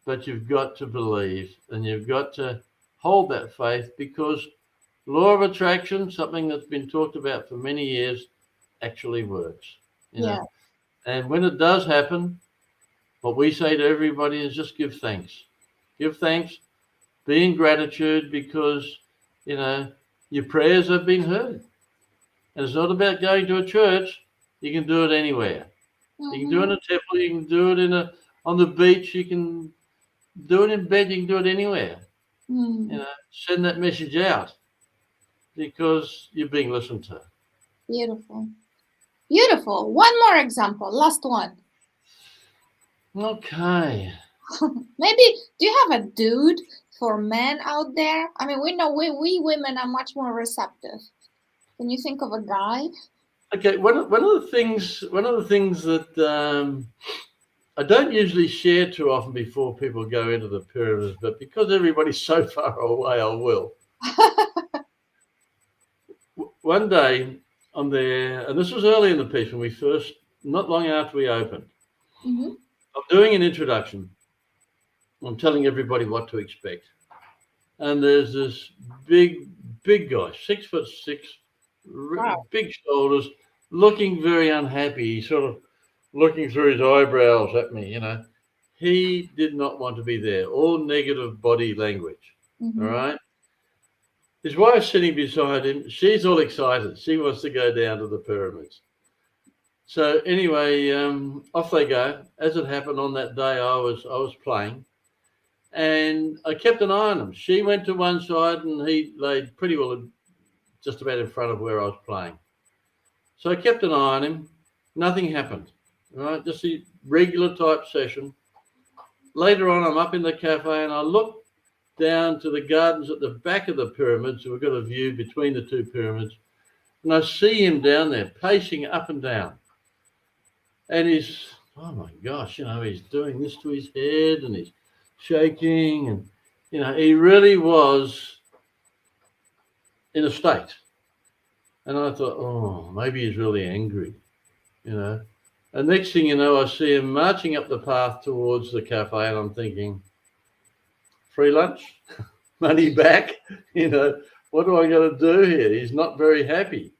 But you've got to believe, and you've got to hold that faith, because law of attraction, something that's been talked about for many years, actually works. Yeah. And when it does happen, what we say to everybody is just give thanks. Give thanks, be in gratitude, because your prayers have been heard. And it's not about going to a church. You can do it anywhere. You can do it in a temple. You can do it on the beach. You can do it in bed. You can do it anywhere. Send that message out, because you're being listened to. Beautiful. Beautiful. One more example. Last one. Okay. Maybe, do you have a dude for men out there? I mean, we know we women are much more receptive. Can you think of a guy? Okay. One of the things that I don't usually share too often before people go into the pyramids, but because everybody's so far away, I will. One day I'm there, and this was early in the piece when we first, not long after we opened. Mm-hmm. I'm doing an introduction. I'm telling everybody what to expect. And there's this big guy, 6'6", Wow. big shoulders, looking very unhappy. He's sort of looking through his eyebrows at me, He did not want to be there. All negative body language. Mm-hmm. All right. His wife's sitting beside him. She's all excited. She wants to go down to the pyramids. So anyway, off they go. As it happened on that day, I was playing, and I kept an eye on him. She went to one side, and he laid pretty well just about in front of where I was playing. So I kept an eye on him. Nothing happened. All right, just a regular type session. Later on, I'm up in the cafe, and I look down to the gardens at the back of the pyramids. So we've got a view between the two pyramids, and I see him down there pacing up and down. And he's, oh my gosh, he's doing this to his head, and he's shaking, and he really was in a state. And I thought, oh, maybe he's really angry, And next thing you know, I see him marching up the path towards the cafe, and I'm thinking, free lunch, money back, what do I got to do here? He's not very happy.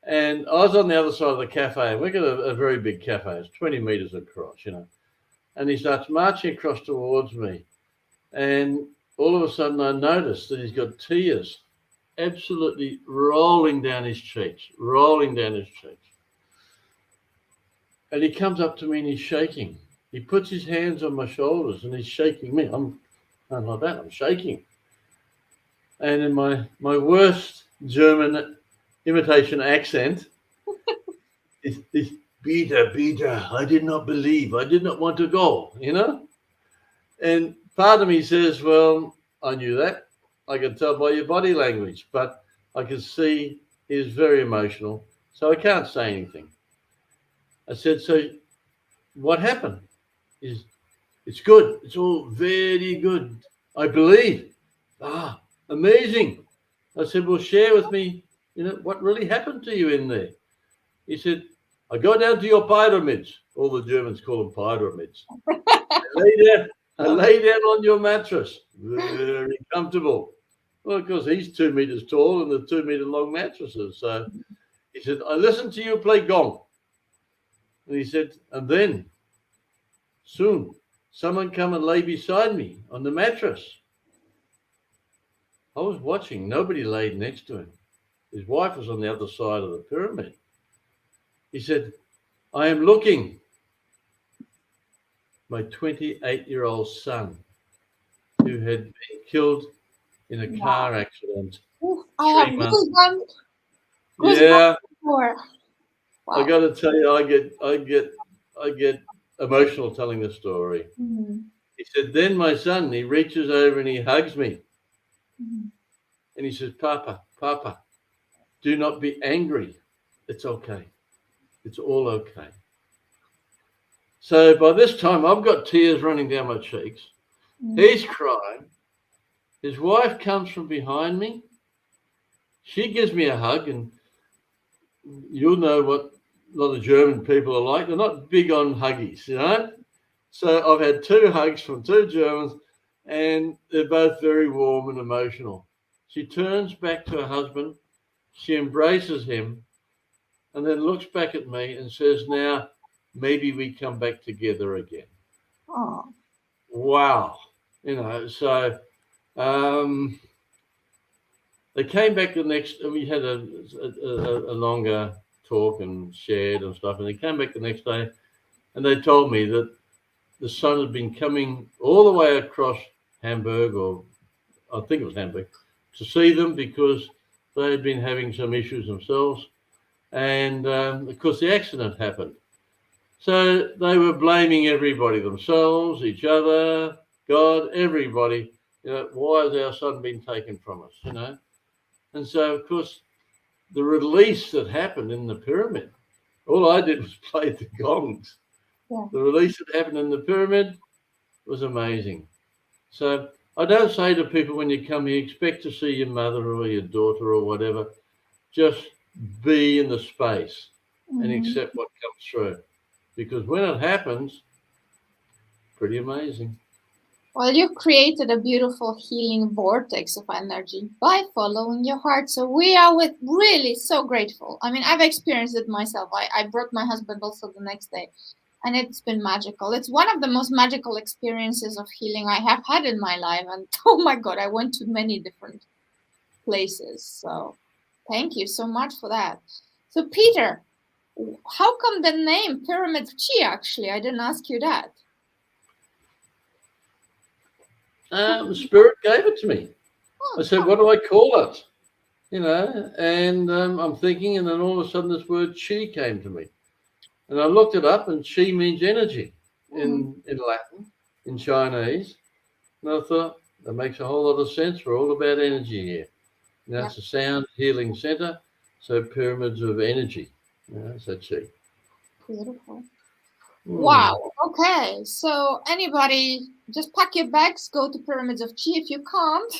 And I was on the other side of the cafe, and we've got a very big cafe. It's 20 meters across, And he starts marching across towards me. And all of a sudden I noticed that he's got tears absolutely rolling down his cheeks. And he comes up to me and he's shaking. He puts his hands on my shoulders and he's shaking me. I'm like that, I'm shaking. And in my worst German imitation accent, is Peter, I did not believe, I did not want to go, And part of me says, well, I knew that. I could tell by your body language, but I could see he was very emotional, so I can't say anything. I said, so what happened? It's good. It's all very good. I believe. Amazing. I said, well, share with me, what really happened to you in there? He said, I go down to your pyramids. All the Germans call them pyramids. I lay down on your mattress. Very comfortable. Well, of course, he's 2 meters tall and the 2 meter long mattresses. So he said, I listened to you play gong. And he said, and then soon someone come and lay beside me on the mattress. I was watching. Nobody laid next to him. His wife was on the other side of the pyramid. He said, I am looking. My 28-year-old son, who had been killed in a car accident. I have goosebumps. Yeah. Wow. I got to tell you, I get emotional telling the story. Mm-hmm. He said, then my son, he reaches over and he hugs me. Mm-hmm. And he says, Papa, do not be angry. It's okay. It's all okay. So by this time, I've got tears running down my cheeks. Mm-hmm. He's crying. His wife comes from behind me. She gives me a hug, and you'll know what a lot of German people are like. They're not big on huggies, So I've had 2 hugs from 2 Germans, and they're both very warm and emotional. She turns back to her husband, she embraces him, and then looks back at me and says, "Now, maybe we come back together again." Oh, Wow. So um, they came back the next, we had a longer talk and shared and stuff, and they came back the next day and they told me that the sun had been coming all the way across Hamburg, or I think it was Hamburg, to see them because they had been having some issues themselves. And of course, the accident happened. So they were blaming everybody, themselves, each other, God, everybody. Why has our son been taken from us? And so, of course, the release that happened in the pyramid, all I did was play the gongs. yeah. The release that happened in the pyramid was amazing. So I don't say to people when you come here, expect to see your mother or your daughter or whatever. Just be in the space and Mhm. accept what comes through. Because when it happens, pretty amazing. Well, you created a beautiful healing vortex of energy by following your heart. So we are really so grateful. I mean, I've experienced it myself. I brought my husband also the next day, and it's been magical. It's one of the most magical experiences of healing I have had in my life. And oh my God, I went to many different places. So thank you so much for that. So, Peter, how come the name Pyramid of Chi actually? I didn't ask you that. The spirit gave it to me. Oh, I said, "What do I call it?" And I'm thinking, and then all of a sudden this word chi came to me. And I looked it up, and chi means energy in Latin, in Chinese. And I thought, that makes a whole lot of sense. We're all about energy here. yeah, It's a sound healing center, so pyramids of energy. So chi. beautiful. Hmm. Wow. Okay. So anybody, just pack your bags, go to Pyramids of Chi. If you can't,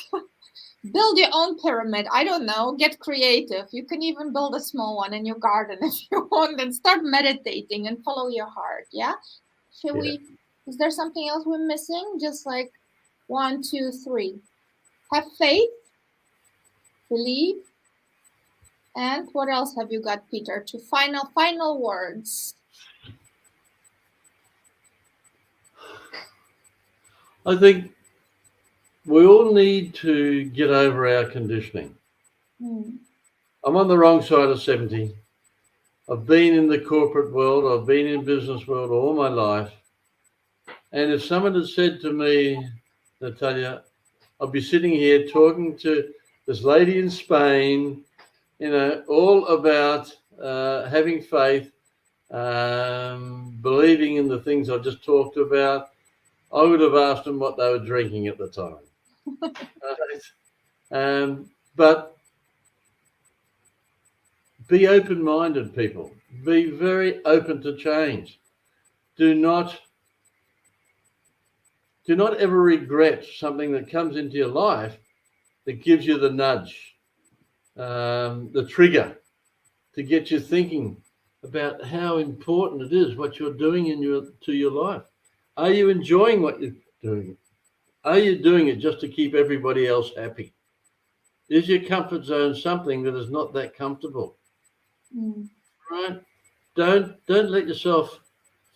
build your own pyramid. I don't know. Get creative. You can even build a small one in your garden if you want, and start meditating and follow your heart. Yeah. Shall we? Is there something else we're missing? Just like 1, 2, 3. Have faith, believe, and what else have you got, Peter? To final words. I think we all need to get over our conditioning. I'm on the wrong side of 70. I've been in the corporate world, I've been in business world all my life. And if someone had said to me, Natalia, I'll be sitting here talking to this lady in Spain, all about having faith, believing in the things I just talked about, I would have asked them what they were drinking at the time. But be open-minded, people. Be very open to change. Do not ever regret something that comes into your life that gives you the nudge, the trigger to get you thinking about how important it is what you're doing to your life. Are you enjoying what you're doing? Are you doing it just to keep everybody else happy? Is your comfort zone something that is not that comfortable? Right? Don't let yourself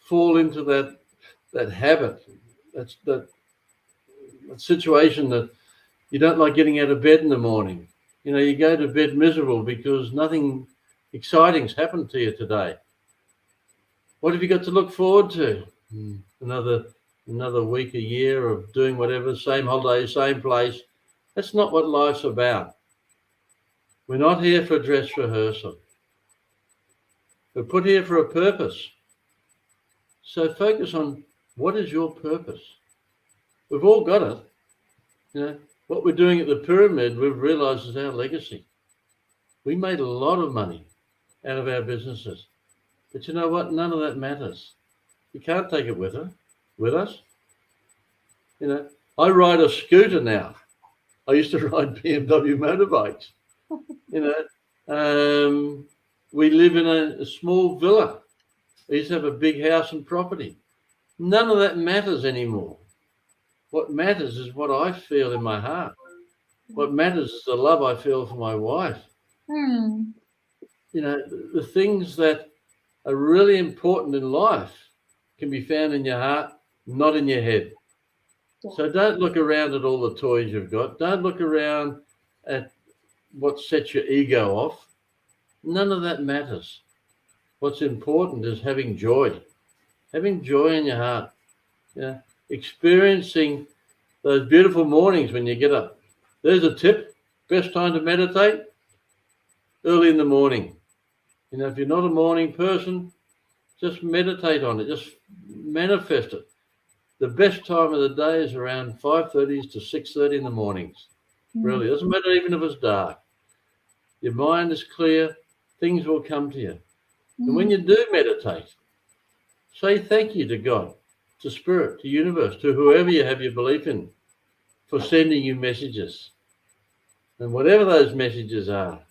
fall into that habit. That's that situation that you don't like getting out of bed in the morning. You go to bed miserable because nothing exciting's happened to you today. What have you got to look forward to? Another week, a year of doing whatever, same holiday, same place. That's not what life's about. We're not here for a dress rehearsal. We're put here for a purpose. So focus on what is your purpose. We've all got it. What we're doing at the pyramid, we've realized is our legacy. We made a lot of money out of our businesses. But you know what? None of that matters. You can't take it with us. I ride a scooter now. I used to ride BMW motorbikes. We live in a small villa. I used to have a big house and property. None of that matters anymore. What matters is what I feel in my heart. What matters is the love I feel for my wife. Hmm. You know, the things that are really important in life can be found in your heart, not in your head. Yeah. So don't look around at all the toys you've got. Don't look around at what sets your ego off. None of that matters. What's important is having joy in your heart. Yeah, experiencing those beautiful mornings when you get up. There's a tip. Best time to meditate, early in the morning. You know, if you're not a morning person, just meditate on it. Just manifest it. The best time of the day is around 5:30 to 6:30 in the mornings. Really, it doesn't matter even if it's dark. Your mind is clear. Things will come to you. And when you do meditate, say thank you to God, to Spirit, to universe, to whoever you have your belief in, for sending you messages. And whatever those messages are,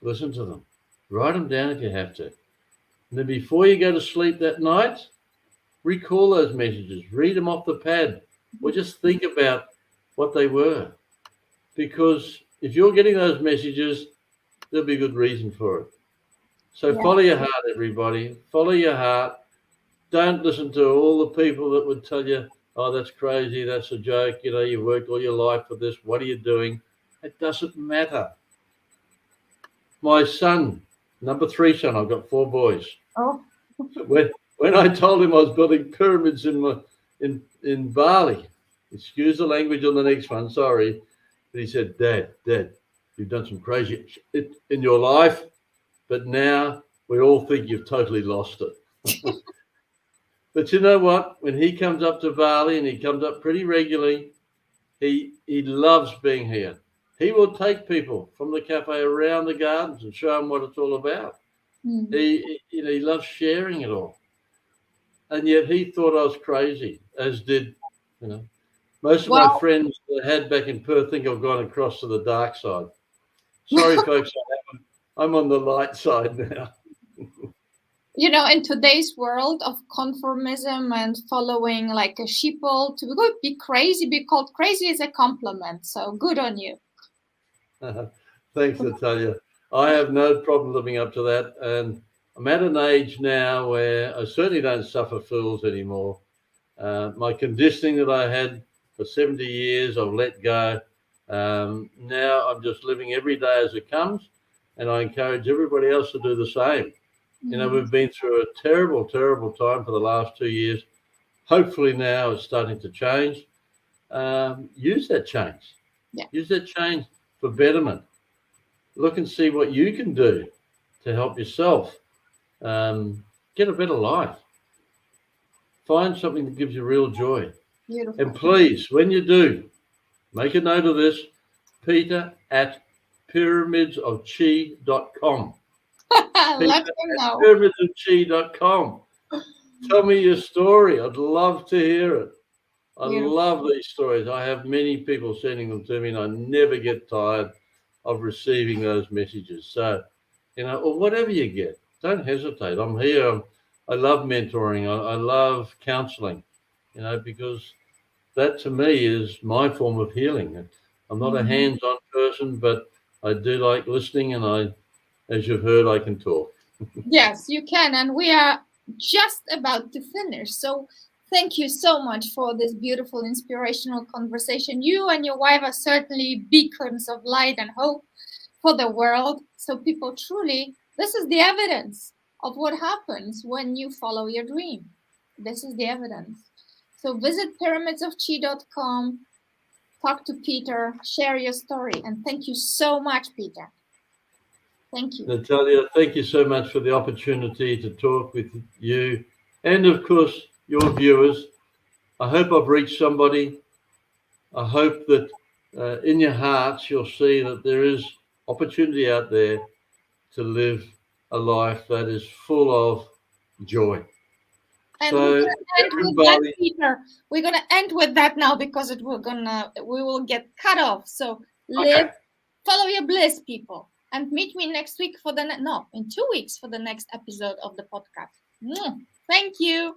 listen to them. Write them down if you have to. And then before you go to sleep that night, recall those messages. Read them off the pad. Or just think about what they were. Because if you're getting those messages, there'll be a good reason for it. So follow your heart, everybody. Follow your heart. Don't listen to all the people that would tell you, oh, that's crazy, that's a joke, you know, you worked all your life for this, what are you doing? It doesn't matter. My son, number 3 son, I've got 4 boys. Oh. When I told him I was building pyramids in Bali, excuse the language on the next one, sorry, but he said, Dad, you've done some crazy shit in your life, but now we all think you've totally lost it. But you know what? When he comes up to Bali, and he comes up pretty regularly, he loves being here. He will take people from the cafe around the gardens and show them what it's all about. He loves sharing it all. And yet he thought I was crazy, as did, most of my friends that I had back in Perth think I've gone across to the dark side. Sorry, folks, I'm on the light side now. You know, in today's world of conformism and following like a sheeple, to be crazy, be called crazy is a compliment. So good on you. Thanks, Natalia. I have no problem living up to that. And I'm at an age now where I certainly don't suffer fools anymore. My conditioning that I had for 70 years, I've let go. Now I'm just living every day as it comes. And I encourage everybody else to do the same. You know, we've been through a terrible, terrible time for the last 2 years. Hopefully now it's starting to change. Use that change. Yeah. Use that change for betterment. Look and see what you can do to help yourself get a better life. Find something that gives you real joy. Beautiful. And please, when you do, make a note of this, Peter at pyramidsofchi.com. Let them know. pyramidsofchi.com. Tell me your story. I'd love to hear it. I love these stories. I have many people sending them to me, and I never get tired of receiving those messages. So, or whatever you get, don't hesitate. I'm here. I love mentoring. I love counseling, because that to me is my form of healing. I'm not a hands-on person, but I do like listening, and as you've heard, I can talk. Yes, you can. And we are just about to finish. So thank you so much for this beautiful, inspirational conversation. You and your wife are certainly beacons of light and hope for the world. So people truly, this is the evidence of what happens when you follow your dream. This is the evidence. So visit pyramidsofchi.com, talk to Peter, share your story. And thank you so much, Peter. Thank you. Natalia, thank you so much for the opportunity to talk with you and, of course, your viewers. I hope I've reached somebody. I hope that in your hearts you'll see that there is opportunity out there to live a life that is full of joy. And so we're gonna end with that, Peter. We're gonna end with that now because we will get cut off. So follow your bliss, people, and meet me next week in 2 weeks for the next episode of the podcast. Thank you.